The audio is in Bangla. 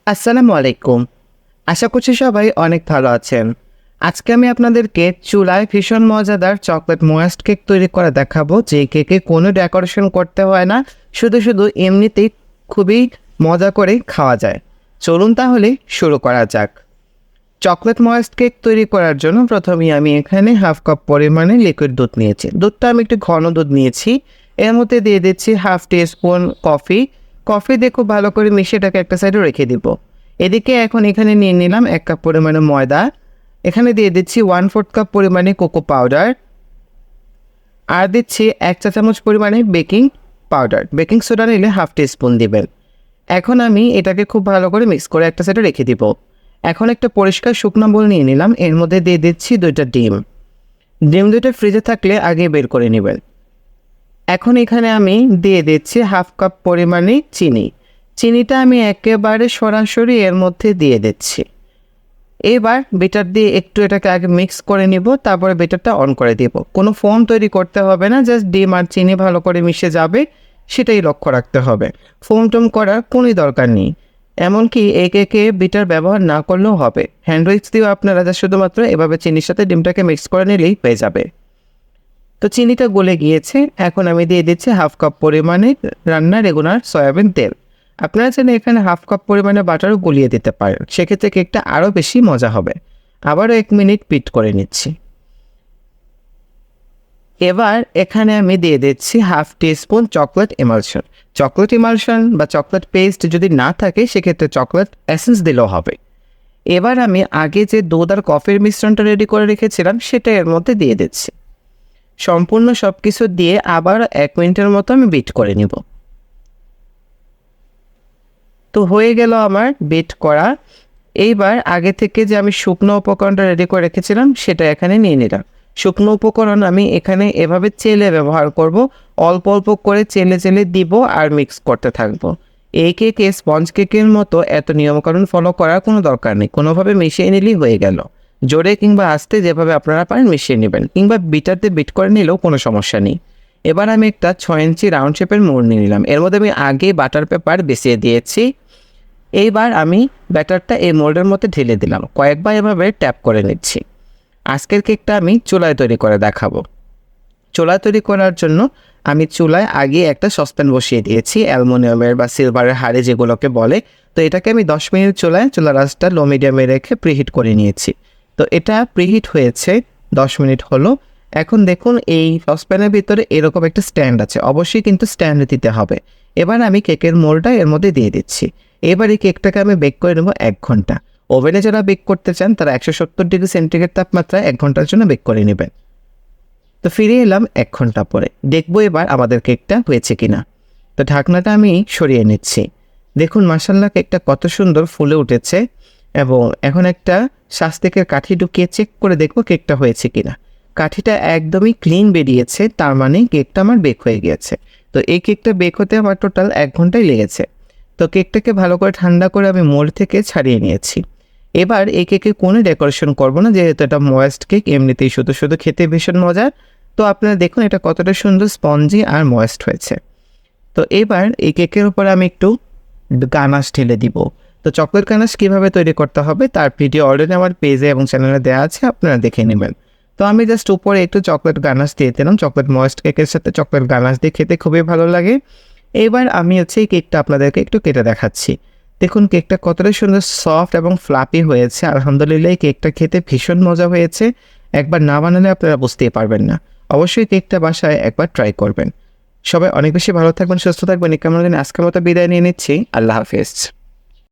আসসালামু আলাইকুম। আশা করছি সবাই অনেক ভালো আছেন। আজকে আমি আপনাদেরকে চুলায় ভীষণ মজাদার চকলেট মোয়েস্ট কেক তৈরি করে দেখাবো, যে কেকে কোনো ডেকোরেশন করতে হয় না, শুধু এমনিতেই খুবই মজা করে খাওয়া যায়। চলুন তাহলে শুরু করা যাক। চকলেট ময়েস্ট কেক তৈরি করার জন্য প্রথমেই আমি এখানে হাফ কাপ পরিমাণে লিকুইড দুধ নিয়েছি। দুধটা আমি একটু ঘন দুধ নিয়েছি। এর মধ্যে দিয়ে দিচ্ছি হাফ টিস্পুন কফি দিয়ে খুব ভালো করে মিশিয়ে এটাকে একটা সাইডে রেখে দিব। এদিকে এখানে নিয়ে নিলাম 1 কাপ পরিমাণে ময়দা। এখানে দিয়ে দিচ্ছি 1/4 কাপ পরিমাণে কোকো পাউডার, আর দিচ্ছি 1 চা চামচ পরিমাণে বেকিং সোডা নিলে হাফ টিস্পুন দিবেন। এখন আমি এটাকে খুব ভালো করে মিক্স করে একটা সাইডে রেখে দিব। এখন একটা পরিষ্কার শুকনো বোল নিয়ে নিলাম। এর মধ্যে দিয়ে দিচ্ছি 2টা ডিম। ডিম 2টা ফ্রিজে থাকলে আগে বের করে নেবেন। এখন এখানে আমি দিয়ে দিচ্ছি হাফ কাপ পরিমাণে চিনিটা আমি একেবারে সরাসরি এর মধ্যে দিয়ে দিচ্ছি। এবার বেটার দিয়ে একটু এটাকে আগে মিক্স করে নিব, তারপরে বেটারটা অন করে দিব। কোনো ফোম তৈরি করতে হবে না, জাস্ট ডিম আর চিনি ভালো করে মিশে যাবে, সেটাই লক্ষ্য রাখতে হবে। ফোম টোম করার কোনোই দরকার নেই। এমনকি এই কেকে বিটার ব্যবহার না করলেও হবে। হ্যান্ড উইক্স দিয়েও আপনারা শুধুমাত্র এভাবে চিনির সাথে ডিমটাকে মিক্স করে নিলেই হয়ে যাবে। তো চিনিটা গলে গিয়েছে। এখন আমি দিয়ে দিচ্ছি হাফ কাপ পরিমাণে রান্নার রেগুলার সয়াবিন তেল। আপনারা চাইলে এখানে হাফ কাপ পরিমাণে বাটারও গলিয়ে দিতে পারেন, সেক্ষেত্রে কেকটা আরও বেশি মজা হবে। আবারও 1 মিনিট বিট করে নিচ্ছি। এবার এখানে আমি দিয়ে দিচ্ছি হাফ টিস্পুন চকলেট ইমালশন বা চকলেট পেস্ট যদি না থাকে, সেক্ষেত্রে চকলেট এসেন্স দিলেও হবে। এবার আমি আগে যে দুধ আর কফির মিশ্রণটা রেডি করে রেখেছিলাম, সেটা এর মধ্যে দিয়ে দিচ্ছি। সম্পূর্ণ সব কিছু দিয়ে আবার 1 মিনিটের মতো আমি বিট করে নিব। তো হয়ে গেল আমার বিট করা। এইবার আগে থেকে যে আমি শুকনো উপকরণটা রেডি করে রেখেছিলাম, সেটা এখানে নিয়ে নিলাম। শুকনো উপকরণ আমি এখানে এভাবে চেলে ব্যবহার করব। অল্প অল্প করে চেলে দিব আর মিক্স করতে থাকবো। এই কেকে স্পঞ্জ কেকের মতো এত নিয়মকানুন ফলো করার কোনো দরকার নেই, কোনোভাবে মিশিয়ে নিলেই হয়ে গেল। জোরে কিংবা আস্তে যেভাবে আপনারা পারেন মিশিয়ে নেবেন, কিংবা বিটারতে বিট করে নিলেও কোনো সমস্যা নেই। এবার আমি একটা 6 ইঞ্চি রাউন্ড শেপের মোল্ড নিয়ে নিলাম। এর মধ্যে আমি আগে বাটার পেপার বিছিয়ে দিয়েছি। এইবার আমি ব্যাটারটা এই মোল্ডের মধ্যে ঢেলে দিলাম। কয়েকবার এভাবে ট্যাপ করে নিচ্ছি। আজকের কেকটা আমি চুলায় তৈরি করে দেখাবো। চুলায় তৈরি করার জন্য আমি চুলায় আগে একটা সসপ্যান বসিয়ে দিয়েছি, অ্যালুমিনিয়ামের বা সিলভারের হাঁড়ি যেগুলোকে বলে। তো এটাকে আমি 10 মিনিট চুলার আঁচটা লো মিডিয়ামে রেখে প্রিহিট করে নিয়েছি। তো এটা প্রিহিট হয়েছে, 10 মিনিট হলো। এখন দেখুন এই সসপ্যানের ভিতরে এরকম একটা স্ট্যান্ড আছে, অবশ্যই কিন্তু স্ট্যান্ড দিতে হবে। এবার আমি কেকের মোল্ডটা এর মধ্যে দিয়ে দিচ্ছি। এবার এই কেকটাকে আমি বেক করে নেব 1 ঘন্টা। ওভেনে যারা বেক করতে চান তারা 170 ডিগ্রি সেন্টিগ্রেড তাপমাত্রায় 1 ঘন্টার জন্য বেক করে নেবেন। তো ফিরে এলাম 1 ঘন্টা পরে, দেখবো এবার আমাদের কেকটা হয়েছে কিনা। তো ঢাকনাটা আমি সরিয়ে নিচ্ছি। দেখুন মাশাআল্লাহ, কেকটা কত সুন্দর ফুলে উঠেছে। এবং এখন একটা শাস্তিকের কাঠি ঢুকিয়ে চেক করে দেখবো কেকটা হয়েছে কিনা। কাঠিটা একদমই ক্লিন বেরিয়েছে, তার মানে কেকটা আমার বেক হয়ে গিয়েছে। তো এই কেকটা বেক হতে আমার টোটাল 1 ঘন্টাই লেগেছে। তো কেকটাকে ভালো করে ঠান্ডা করে আমি মোল্ড থেকে ছাড়িয়ে নিয়েছি। এবার এই কেকে কোনো ডেকোরেশন করব না, যেহেতু এটা ময়েস্ট কেক, এমনিতেই শুধু খেতে ভীষণ মজার। তো আপনারা দেখুন এটা কতটা সুন্দর স্পঞ্জি আর ময়েস্ট হয়েছে। তো এবার এই কেকের উপরে আমি একটু গানাশ ঢেলে দিব। তো চকলেট গানাশ কীভাবে তৈরি করতে হবে তার ভিডিও অলরেডি আমার পেজে এবং চ্যানেলে দেওয়া আছে, আপনারা দেখে নেবেন। তো আমি জাস্ট উপরে একটু চকলেট গানাশ দিয়ে দিলাম। চকলেট ময়েস্ট কেকের সাথে চকলেট গানাশ দিয়ে খেতে খুবই ভালো লাগে। এবার আমি এই কেকটা আপনাদেরকে একটু কেটে দেখাচ্ছি। দেখুন কেকটা কতটা সুন্দর সফট এবং ফ্লাপি হয়েছে। আলহামদুলিল্লাহ, এই কেকটা খেতে ভীষণ মজা হয়েছে। একবার না বানালে আপনারা বুঝতেই পারবেন না। অবশ্যই কেকটা বাসায় একবার ট্রাই করবেন। সবাই অনেক বেশি ভালো থাকবেন, সুস্থ থাকবেন। এই কামনা করে আজকের মতো বিদায় নিয়ে নিচ্ছি। আল্লাহ হাফেজ।